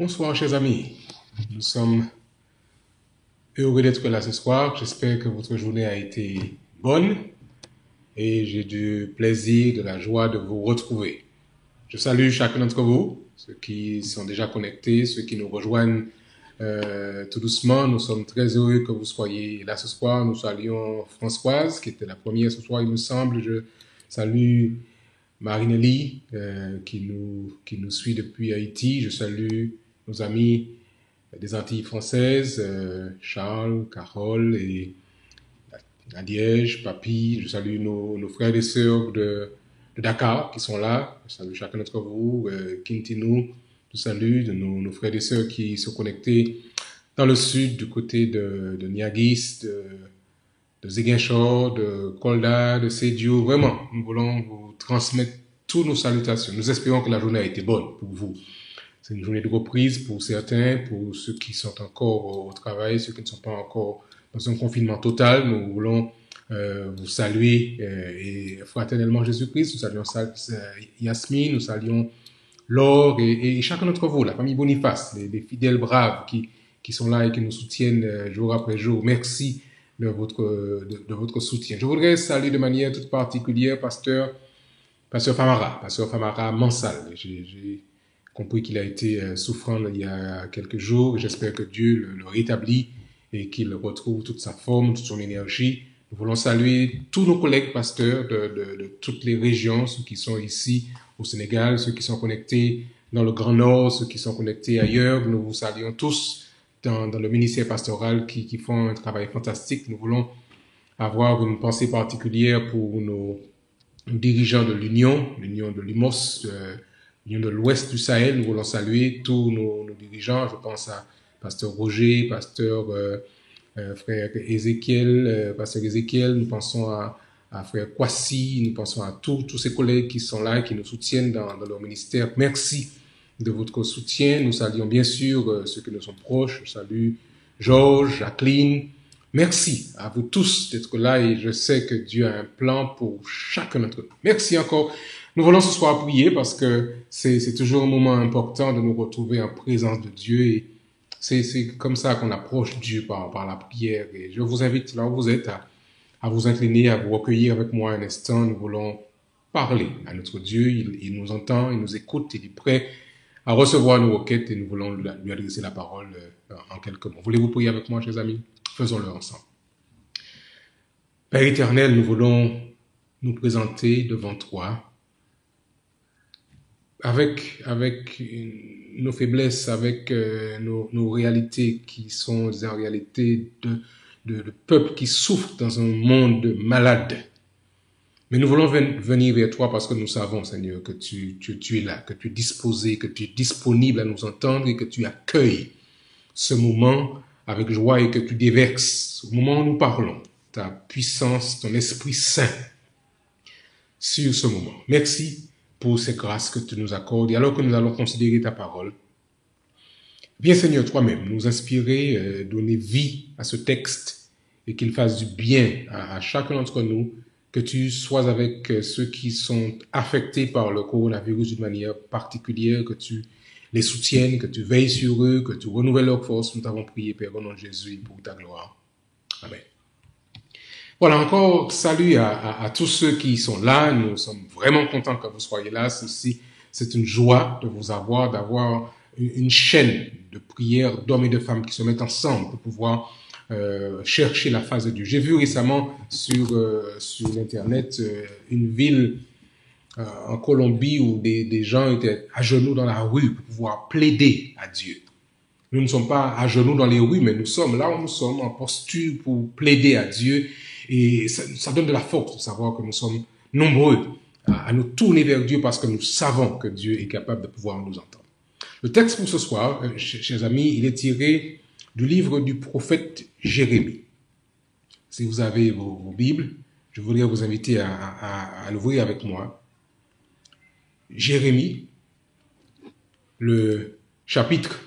Bonsoir, chers amis. Nous sommes heureux d'être là ce soir. J'espère que votre journée a été bonne et j'ai du plaisir, de la joie de vous retrouver. Je salue chacun d'entre vous, ceux qui sont déjà connectés, ceux qui nous rejoignent tout doucement. Nous sommes très heureux que vous soyez là ce soir. Nous saluons Françoise, qui était la première ce soir, il me semble. Je salue Marinelli, qui nous suit depuis Haïti. Je salue nos amis des Antilles françaises, Charles, Carole et Nadiège, Papy. Je salue nos frères et sœurs de Dakar qui sont là. Je salue chacun d'entre vous. Kintinou, je salue nos frères et sœurs qui sont connectés dans le sud, du côté de Niagis, de Ziguinchor, de Kolda, de Sédio. Vraiment, nous voulons vous transmettre toutes nos salutations. Nous espérons que la journée a été bonne pour vous. C'est une journée de reprise pour certains, pour ceux qui sont encore au travail, ceux qui ne sont pas encore dans un confinement total. Nous voulons vous saluer et fraternellement Jésus-Christ. Nous saluons Yasmine, nous saluons Laure et chacun d'entre vous, la famille Boniface, les fidèles braves qui sont là et qui nous soutiennent jour après jour. Merci de votre soutien. Je voudrais saluer de manière toute particulière Pasteur Famara Mansal. J'ai compris qu'il a été souffrant il y a quelques jours. J'espère que Dieu le rétablit et qu'il retrouve toute sa forme, toute son énergie. Nous voulons saluer tous nos collègues pasteurs de toutes les régions, ceux qui sont ici au Sénégal, ceux qui sont connectés dans le Grand Nord, ceux qui sont connectés ailleurs. Nous vous saluons tous dans le ministère pastoral qui font un travail fantastique. Nous voulons avoir une pensée particulière pour nos dirigeants de l'Union de l'UMOS, l'Union de l'Ouest du Sahel. Nous voulons saluer tous nos dirigeants. Je pense à Pasteur Roger, Pasteur Frère Ézéchiel, Pasteur Ézéchiel. Nous pensons à Frère Kwasi. Nous pensons à tous ces collègues qui sont là et qui nous soutiennent dans leur ministère. Merci de votre soutien. Nous saluons bien sûr ceux qui nous sont proches. Je salue Georges, Jacqueline. Merci à vous tous d'être là et je sais que Dieu a un plan pour chacun d'entre nous. Merci encore. Nous voulons ce soir prier parce que c'est toujours un moment important de nous retrouver en présence de Dieu et c'est comme ça qu'on approche Dieu par la prière. Et je vous invite là où vous êtes à vous incliner, à vous recueillir avec moi un instant. Nous voulons parler à notre Dieu. Il nous entend, il nous écoute, il est prêt à recevoir nos requêtes et nous voulons lui adresser la parole en quelques mots. Voulez-vous prier avec moi, chers amis? Faisons-le ensemble. Père éternel, nous voulons nous présenter devant toi avec nos faiblesses, avec nos réalités qui sont des réalités de peuples qui souffrent dans un monde malade. Mais nous voulons venir vers toi parce que nous savons, Seigneur, que tu es là, que tu es disposé, que tu es disponible à nous entendre et que tu accueilles ce moment avec joie et que tu déverses, au moment où nous parlons, ta puissance, ton Esprit Saint sur ce moment. Merci pour ces grâces que tu nous accordes. Et alors que nous allons considérer ta parole, viens Seigneur toi-même nous inspirer, donner vie à ce texte et qu'il fasse du bien à chacun d'entre nous, que tu sois avec ceux qui sont affectés par le coronavirus d'une manière particulière, que tu les soutiennes, que tu veilles sur eux, que tu renouvelles leur force. Nous t'avons prié, Père, au nom de Jésus, pour ta gloire. Amen. Voilà, encore salut à tous ceux qui sont là. Nous sommes vraiment contents que vous soyez là. C'est une joie de vous avoir, d'avoir une chaîne de prières d'hommes et de femmes qui se mettent ensemble pour pouvoir chercher la face de Dieu. J'ai vu récemment sur l'Internet une ville en Colombie où des gens étaient à genoux dans la rue pour pouvoir plaider à Dieu. Nous ne sommes pas à genoux dans les rues, mais nous sommes là où nous sommes en posture pour plaider à Dieu. Et ça donne de la force de savoir que nous sommes nombreux à nous tourner vers Dieu parce que nous savons que Dieu est capable de pouvoir nous entendre. Le texte pour ce soir, chers amis, il est tiré du livre du prophète Jérémie. Si vous avez vos Bibles, je voudrais vous inviter à l'ouvrir avec moi. Jérémie, le chapitre,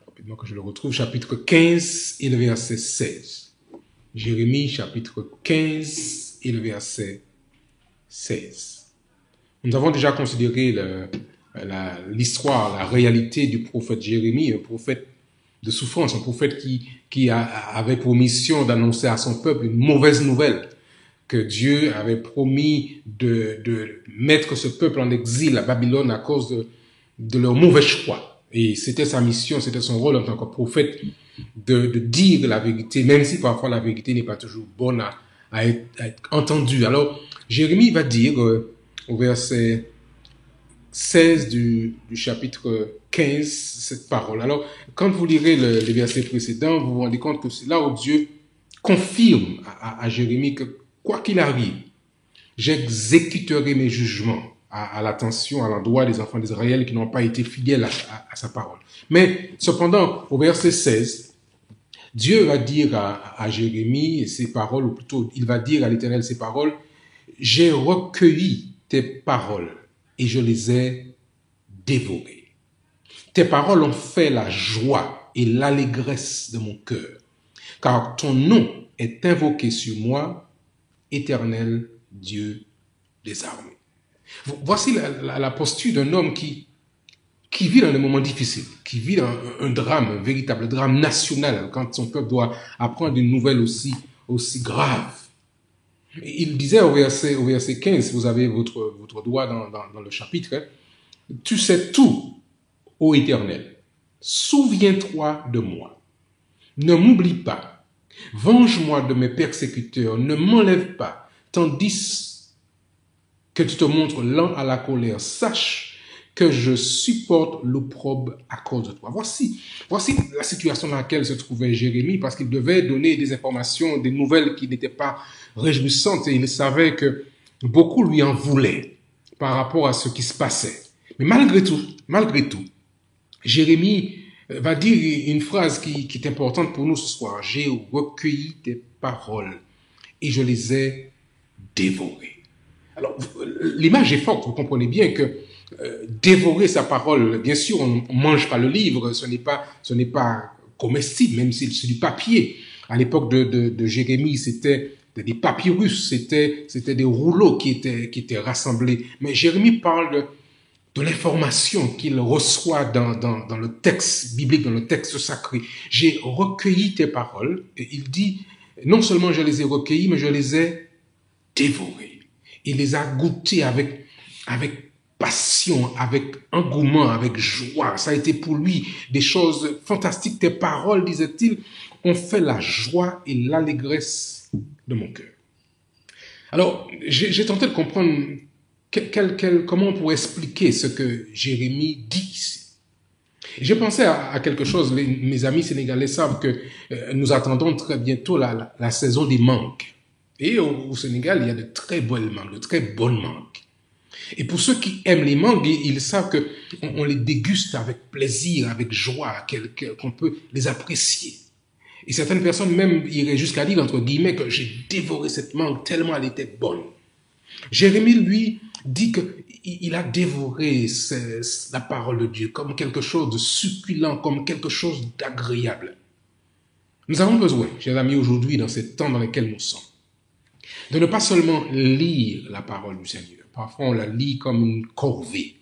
rapidement que je le retrouve, chapitre 15 et le verset 16. Jérémie, chapitre 15 et le verset 16. Nous avons déjà considéré l'histoire, la réalité du prophète Jérémie, un prophète de souffrance, un prophète qui avait pour mission d'annoncer à son peuple une mauvaise nouvelle, que Dieu avait promis de mettre ce peuple en exil à Babylone à cause de leur mauvais choix. Et c'était sa mission, c'était son rôle en tant que prophète de dire la vérité, même si parfois la vérité n'est pas toujours bonne à être entendue. Alors, Jérémie va dire au verset 16 du chapitre 15 cette parole. Alors, quand vous lirez les versets précédents, vous vous rendez compte que c'est là où Dieu confirme à Jérémie que quoi qu'il arrive, j'exécuterai mes jugements à l'attention, à l'endroit des enfants d'Israël qui n'ont pas été fidèles à sa parole. Mais cependant, au verset 16, Dieu va dire à Jérémie ces paroles, ou plutôt il va dire à l'Éternel ces paroles, j'ai recueilli tes paroles et je les ai dévorées. Tes paroles ont fait la joie et l'allégresse de mon cœur, car ton nom est invoqué sur moi, Éternel Dieu des armées. Voici la posture d'un homme qui vit dans des moments difficiles, qui vit dans un drame, un véritable drame national, quand son peuple doit apprendre une nouvelle aussi grave. Il disait au verset 15, vous avez votre doigt dans le chapitre, tu sais tout, ô Éternel, souviens-toi de moi, ne m'oublie pas, venge-moi de mes persécuteurs, ne m'enlève pas, tandis que tu te montres lent à la colère, sache que je supporte l'opprobre à cause de toi. Voici la situation dans laquelle se trouvait Jérémie, parce qu'il devait donner des informations, des nouvelles qui n'étaient pas réjouissantes, et il savait que beaucoup lui en voulaient par rapport à ce qui se passait. Mais malgré tout, Jérémie va dire une phrase qui est importante pour nous ce soir. J'ai recueilli tes paroles et je les ai dévorées. Alors, l'image est forte, vous comprenez bien que dévorer sa parole, bien sûr, on ne mange pas le livre, ce n'est pas comestible, même si c'est du papier. À l'époque de Jérémie, c'était des papyrus, c'était des rouleaux qui étaient rassemblés. Mais Jérémie parle de l'information qu'il reçoit dans le texte biblique, dans le texte sacré. J'ai recueilli tes paroles, et il dit, non seulement je les ai recueillies, mais je les ai dévorées. Il les a goûtés avec passion, avec engouement, avec joie. Ça a été pour lui des choses fantastiques. Tes paroles, disait-il, ont fait la joie et l'allégresse de mon cœur. Alors, j'ai tenté de comprendre comment on pourrait expliquer ce que Jérémie dit ici. J'ai pensé à quelque chose. Mes amis sénégalais savent que nous attendons très bientôt la saison des mangues. Et au Sénégal, il y a de très belles mangues, de très bonnes mangues. Et pour ceux qui aiment les mangues, ils savent qu'on les déguste avec plaisir, avec joie, qu'on peut les apprécier. Et certaines personnes même iraient jusqu'à dire, entre guillemets, que j'ai dévoré cette mangue tellement elle était bonne. Jérémie, lui, dit qu'il a dévoré la parole de Dieu comme quelque chose de succulent, comme quelque chose d'agréable. Nous avons besoin, chers amis, aujourd'hui, dans ces temps dans lesquels nous sommes, de ne pas seulement lire la parole du Seigneur. Parfois, on la lit comme une corvée.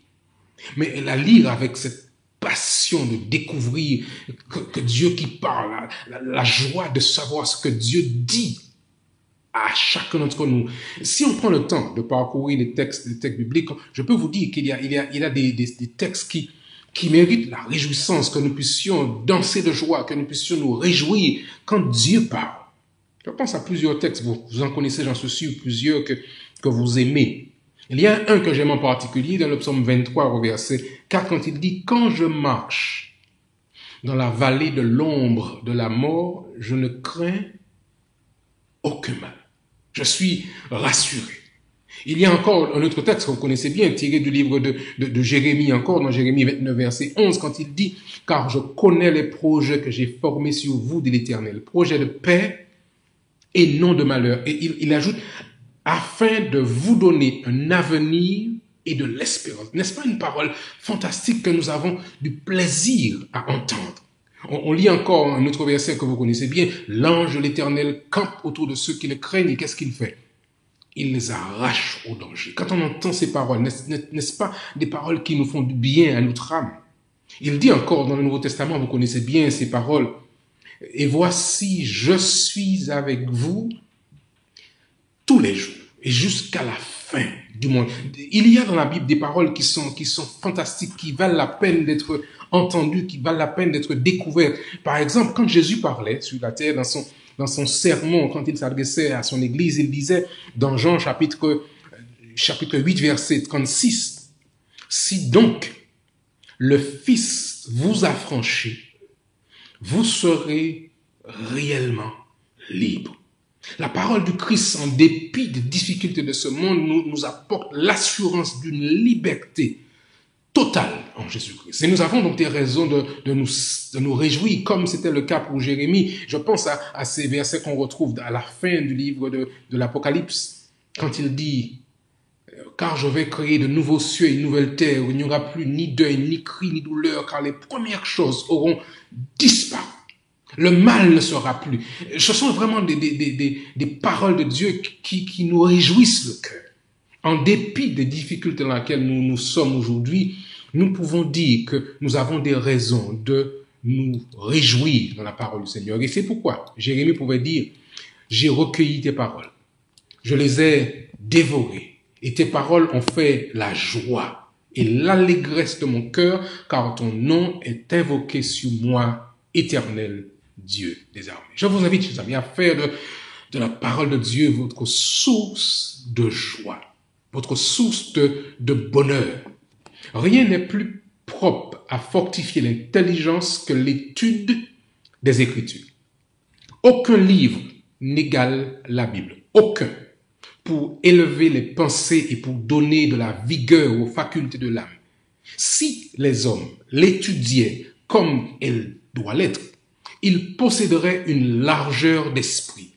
Mais la lire avec cette passion de découvrir que Dieu qui parle, la joie de savoir ce que Dieu dit à chacun d'entre nous. Si on prend le temps de parcourir les textes bibliques, je peux vous dire qu'il y a des textes qui méritent la réjouissance, que nous puissions danser de joie, que nous puissions nous réjouir quand Dieu parle. Je pense à plusieurs textes, vous en connaissez, j'en suis sûr, plusieurs que vous aimez. Il y a un que j'aime en particulier dans le psaume 23 au verset 4 quand il dit « Quand je marche dans la vallée de l'ombre de la mort, je ne crains aucun mal. Je suis rassuré. » Il y a encore un autre texte que vous connaissez bien, tiré du livre de Jérémie encore, dans Jérémie 29 verset 11, quand il dit « Car je connais les projets que j'ai formés sur vous, dit l'Éternel, projets de paix et non de malheur. » Et il ajoute « afin de vous donner un avenir et de l'espérance. » N'est-ce pas une parole fantastique que nous avons du plaisir à entendre? On lit encore un autre verset que vous connaissez bien. « L'ange de l'Éternel campe autour de ceux qui le craignent. » Et qu'est-ce qu'il fait? il les arrache au danger. Quand on entend ces paroles, n'est-ce pas des paroles qui nous font du bien à notre âme? Il dit encore dans le Nouveau Testament, vous connaissez bien ces paroles, « Et voici, je suis avec vous tous les jours et jusqu'à la fin du monde. » Il y a dans la Bible des paroles qui sont fantastiques, qui valent la peine d'être entendues, qui valent la peine d'être découvertes. Par exemple, quand Jésus parlait sur la terre dans son sermon, quand il s'adressait à son église, il disait dans Jean chapitre 8, verset 36, « Si donc le Fils vous a franchi, vous serez réellement libre. » La parole du Christ, en dépit des difficultés de ce monde, nous apporte l'assurance d'une liberté totale en Jésus-Christ. Et nous avons donc des raisons de nous réjouir, comme c'était le cas pour Jérémie. Je pense à ces versets qu'on retrouve à la fin du livre de l'Apocalypse, quand il dit « Car je vais créer de nouveaux cieux et une nouvelle terre, où il n'y aura plus ni deuil, ni cri, ni douleur, car les premières choses auront disparu. Le mal ne sera plus. » Ce sont vraiment des paroles de Dieu qui nous réjouissent le cœur. En dépit des difficultés dans lesquelles nous sommes aujourd'hui, nous pouvons dire que nous avons des raisons de nous réjouir dans la parole du Seigneur. Et c'est pourquoi Jérémie pouvait dire « J'ai recueilli tes paroles, je les ai dévorées, et tes paroles ont fait la joie et l'allégresse de mon cœur, car ton nom est invoqué sur moi, Éternel Dieu des armées. » Je vous invite, chers amis, à faire de la parole de Dieu votre source de joie, votre source de bonheur. Rien n'est plus propre à fortifier l'intelligence que l'étude des Écritures. Aucun livre n'égale la Bible. Aucun. Pour élever les pensées et pour donner de la vigueur aux facultés de l'âme. Si les hommes l'étudiaient comme elle doit l'être, ils posséderaient une largeur d'esprit,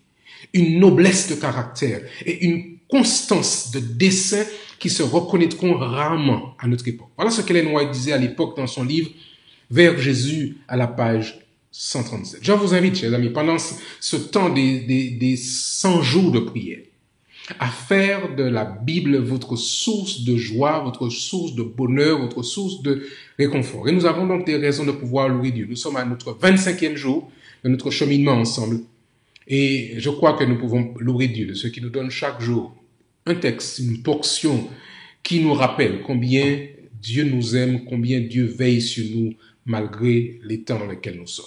une noblesse de caractère et une constance de dessein qui se reconnaîtront rarement à notre époque. Voilà ce qu'Ellen White disait à l'époque dans son livre « Vers Jésus » à la page 137. Je vous invite, chers amis, pendant ce temps des 100 jours de prière, à faire de la Bible votre source de joie, votre source de bonheur, votre source de réconfort. Et nous avons donc des raisons de pouvoir louer Dieu. Nous sommes à notre 25e jour de notre cheminement ensemble. Et je crois que nous pouvons louer Dieu de ce qui nous donne chaque jour un texte, une portion qui nous rappelle combien Dieu nous aime, combien Dieu veille sur nous malgré les temps dans lesquels nous sommes.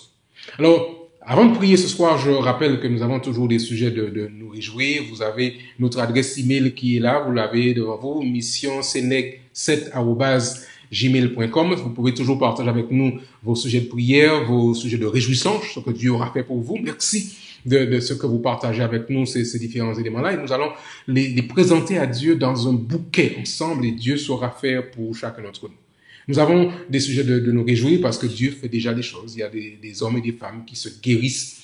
Alors, avant de prier ce soir, je rappelle que nous avons toujours des sujets de nous réjouir. Vous avez notre adresse email qui est là, vous l'avez devant vous, missionseneg7@gmail.com. Vous pouvez toujours partager avec nous vos sujets de prière, vos sujets de réjouissance, ce que Dieu aura fait pour vous. Merci de ce que vous partagez avec nous, ces différents éléments-là. Et nous allons les présenter à Dieu dans un bouquet ensemble et Dieu saura faire pour chacun d'entre nous. Nous avons des sujets de nous réjouir parce que Dieu fait déjà des choses. Il y a des hommes et des femmes qui guérissent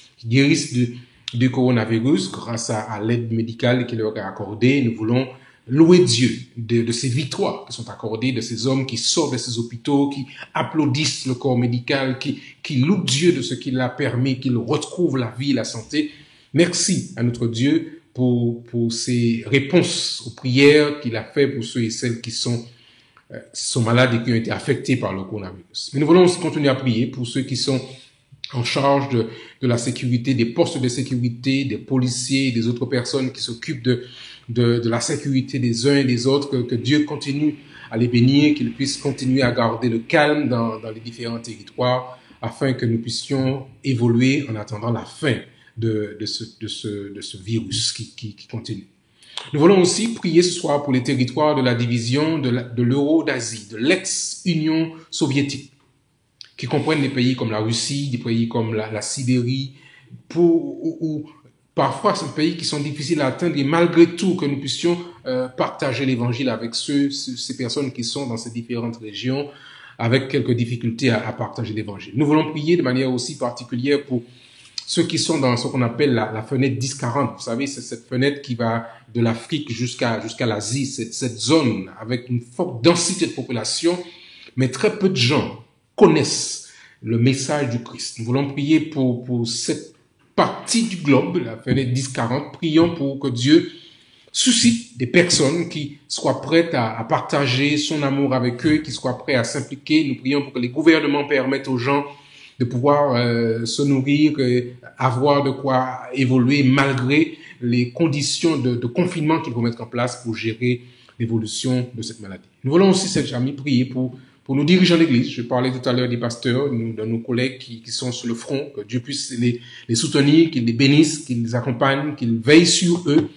du coronavirus grâce à l'aide médicale qui leur est accordée. Nous voulons louer Dieu de ces victoires qui sont accordées, de ces hommes qui sortent de ces hôpitaux, qui applaudissent le corps médical, qui louent Dieu de ce qu'il a permis, qu'ils retrouvent la vie et la santé. Merci à notre Dieu pour ces réponses aux prières qu'il a fait pour ceux et celles qui sont malades et qui ont été affectés par le coronavirus. Mais nous voulons aussi continuer à prier pour ceux qui sont en charge de la sécurité, des postes de sécurité, des policiers, des autres personnes qui s'occupent de la sécurité des uns et des autres, que Dieu continue à les bénir, qu'ils puissent continuer à garder le calme dans les différents territoires, afin que nous puissions évoluer en attendant la fin de ce virus qui continue. Nous voulons aussi prier ce soir pour les territoires de la division de l'Euro-d'Asie, de l'ex-Union soviétique, qui comprennent des pays comme la Russie, des pays comme la Sibérie, ou parfois ces pays qui sont difficiles à atteindre, et malgré tout que nous puissions partager l'évangile avec ces personnes qui sont dans ces différentes régions, avec quelques difficultés à partager l'évangile. Nous voulons prier de manière aussi particulière pour ceux qui sont dans ce qu'on appelle la fenêtre 10-40. Vous savez, c'est cette fenêtre qui va de l'Afrique jusqu'à l'Asie, cette zone avec une forte densité de population, mais très peu de gens connaissent le message du Christ. Nous voulons prier pour cette partie du globe, la fenêtre 10-40. Prions pour que Dieu suscite des personnes qui soient prêtes à partager son amour avec eux, qui soient prêts à s'impliquer. Nous prions pour que les gouvernements permettent aux gens de pouvoir se nourrir, avoir de quoi évoluer malgré les conditions de confinement qu'il faut mettre en place pour gérer l'évolution de cette maladie. Nous voulons aussi, chers amis, prier pour nos dirigeants d'église. Je parlais tout à l'heure des pasteurs, de nos collègues qui sont sur le front, que Dieu puisse les soutenir, qu'il les bénisse, qu'il les accompagne, qu'il veille sur eux,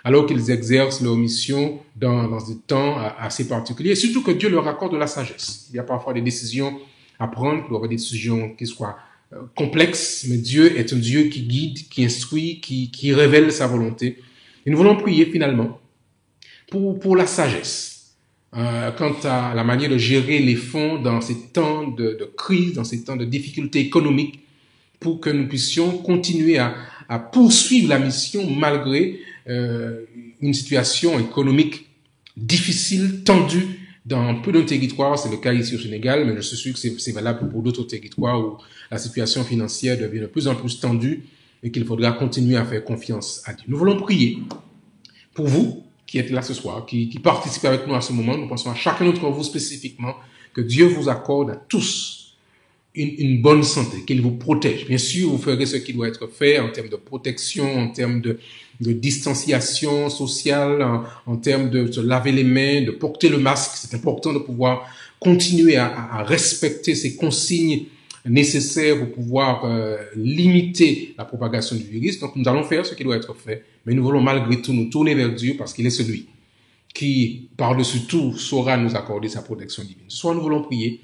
alors qu'ils exercent leur mission dans des temps assez particuliers. Et surtout que Dieu leur accorde de la sagesse. Il y a parfois des décisions à prendre, il doit y avoir des décisions qui soient complexes, mais Dieu est un Dieu qui guide, qui instruit, qui révèle sa volonté. Et nous voulons prier finalement pour la sagesse, quant à la manière de gérer les fonds dans ces temps de crise, dans ces temps de difficultés économiques, pour que nous puissions continuer à poursuivre la mission malgré une situation économique difficile, tendue dans peu de territoires. C'est le cas ici au Sénégal, mais je suis sûr que c'est valable pour d'autres territoires où la situation financière devient de plus en plus tendue et qu'il faudra continuer à faire confiance à Dieu. Nous voulons prier pour vous qui êtes là ce soir, qui participez avec nous à ce moment. Nous pensons à chacun d'entre vous spécifiquement, que Dieu vous accorde à tous une bonne santé, qu'il vous protège. Bien sûr, vous ferez ce qui doit être fait en termes de protection, en termes de distanciation sociale, en termes de se laver les mains, de porter le masque. C'est important de pouvoir continuer à respecter ces consignes nécessaires pour pouvoir limiter la propagation du virus. Donc, nous allons faire ce qui doit être fait, mais nous voulons malgré tout nous tourner vers Dieu parce qu'il est celui qui, par-dessus tout, saura nous accorder sa protection divine. Ce soir, nous voulons prier.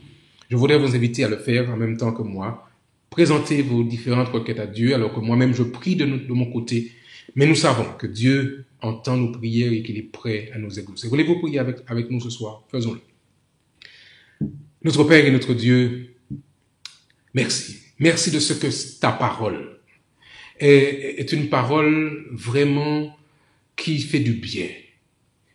Je voudrais vous inviter à le faire en même temps que moi. Présentez vos différentes requêtes à Dieu, alors que moi-même je prie de mon côté. Mais nous savons que Dieu entend nos prières et qu'il est prêt à nous exaucer. Voulez-vous prier avec nous ce soir? Faisons-le. Notre Père et notre Dieu, merci. Merci de ce que ta parole est une parole vraiment qui fait du bien,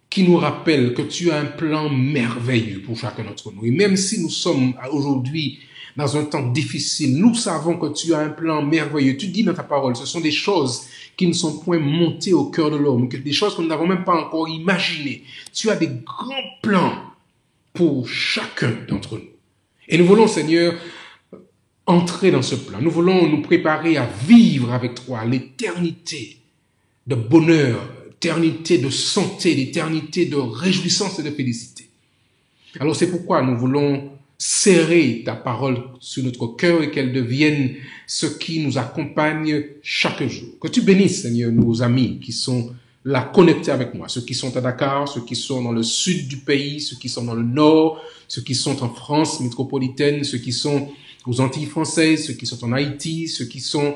qui nous rappelle que tu as un plan merveilleux pour chacun d'entre nous. Et même si nous sommes aujourd'hui dans un temps difficile, nous savons que tu as un plan merveilleux. Tu dis dans ta parole, ce sont des choses qui ne sont point montées au cœur de l'homme, des choses que nous n'avons même pas encore imaginées. Tu as des grands plans pour chacun d'entre nous. Et nous voulons, Seigneur, entrer dans ce plan. Nous voulons nous préparer à vivre avec toi l'éternité de bonheur, l'éternité de santé, l'éternité de réjouissance et de félicité. Alors c'est pourquoi nous voulons serrer ta parole sur notre cœur et qu'elle devienne ce qui nous accompagne chaque jour. Que tu bénisses, Seigneur, nos amis qui sont là connectés avec moi, ceux qui sont à Dakar, ceux qui sont dans le sud du pays, ceux qui sont dans le nord, ceux qui sont en France métropolitaine, ceux qui sont aux Antilles françaises, ceux qui sont en Haïti, ceux qui sont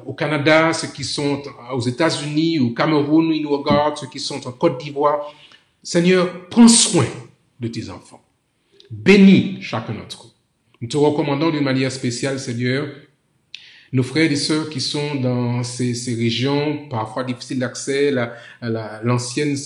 au Canada, ceux qui sont aux États-Unis, au Cameroun, ils nous regardent, ceux qui sont en Côte d'Ivoire. Seigneur, prends soin de tes enfants. Bénis chacun d'entre eux. Nous te recommandons d'une manière spéciale, Seigneur, nos frères et sœurs qui sont dans ces régions parfois difficiles d'accès, l'ancienne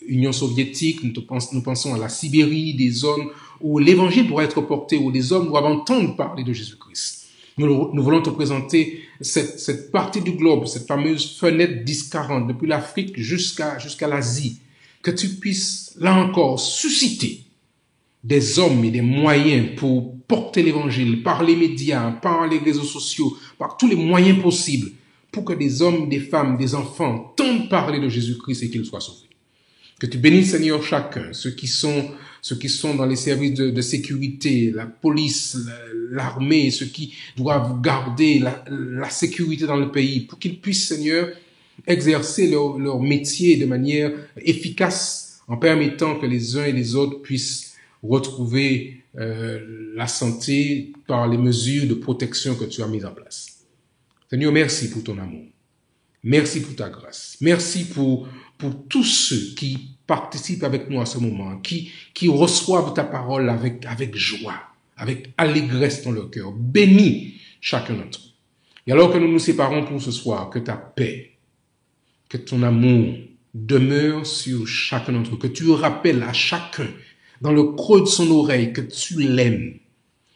Union soviétique, nous pensons à la Sibérie, des zones où l'évangile pourrait être porté, où les hommes doivent entendre parler de Jésus-Christ. Nous voulons te présenter cette partie du globe, cette fameuse fenêtre 10-40, depuis l'Afrique jusqu'à l'Asie, que tu puisses, là encore, susciter des hommes et des moyens pour porter l'évangile par les médias, par les réseaux sociaux, par tous les moyens possibles, pour que des hommes, des femmes, des enfants entendent parler de Jésus-Christ et qu'ils soient sauvés. Que tu bénisses, Seigneur, chacun, ceux qui sont dans les services de sécurité, la police, l'armée, ceux qui doivent garder la sécurité dans le pays, pour qu'ils puissent, Seigneur, exercer leur métier de manière efficace en permettant que les uns et les autres puissent retrouver la santé par les mesures de protection que tu as mises en place. Seigneur, merci pour ton amour. Merci pour ta grâce. Merci pour tous ceux qui participent avec nous à ce moment, qui reçoivent ta parole avec joie, avec allégresse dans leur cœur. Bénis chacun d'entre eux. Et alors que nous nous séparons pour ce soir, que ta paix, que ton amour demeure sur chacun d'entre eux, que tu rappelles à chacun dans le creux de son oreille que tu l'aimes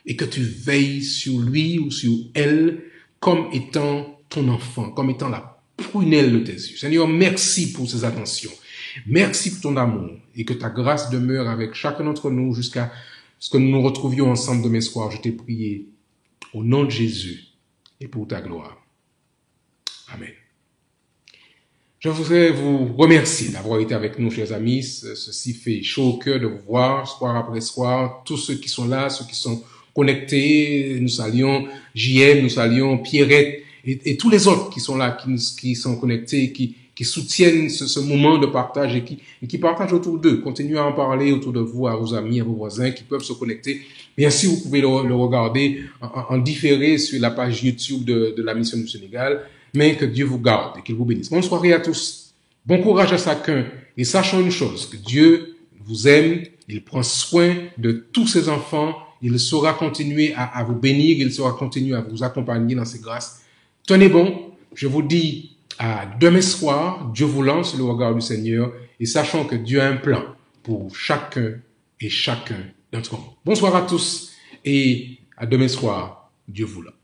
et que tu veilles sur lui ou sur elle comme étant ton enfant, comme étant la prunelle de tes yeux. Seigneur, merci pour ces attentions. Merci pour ton amour et que ta grâce demeure avec chacun d'entre nous jusqu'à ce que nous nous retrouvions ensemble demain soir. Je t'ai prié au nom de Jésus et pour ta gloire. Amen. Je voudrais vous remercier d'avoir été avec nous, chers amis. Ceci fait chaud au cœur de vous voir, soir après soir. Tous ceux qui sont là, ceux qui sont connectés, nous saluons JM, nous saluons Pierrette et tous les autres qui sont là, qui sont connectés, qui soutiennent ce moment de partage et qui partagent autour d'eux. Continuez à en parler autour de vous, à vos amis, à vos voisins qui peuvent se connecter. Bien sûr, vous pouvez le regarder en différé sur la page YouTube de la Mission du Sénégal. Mais que Dieu vous garde et qu'il vous bénisse. Bonne soirée à tous. Bon courage à chacun. Et sachant une chose, que Dieu vous aime, il prend soin de tous ses enfants, il saura continuer à vous bénir, il saura continuer à vous accompagner dans ses grâces. Tenez bon, je vous dis à demain soir, Dieu vous lance le regard du Seigneur et sachant que Dieu a un plan pour chacun et chacun d'entre vous. Bonsoir à tous et à demain soir, Dieu vous lance.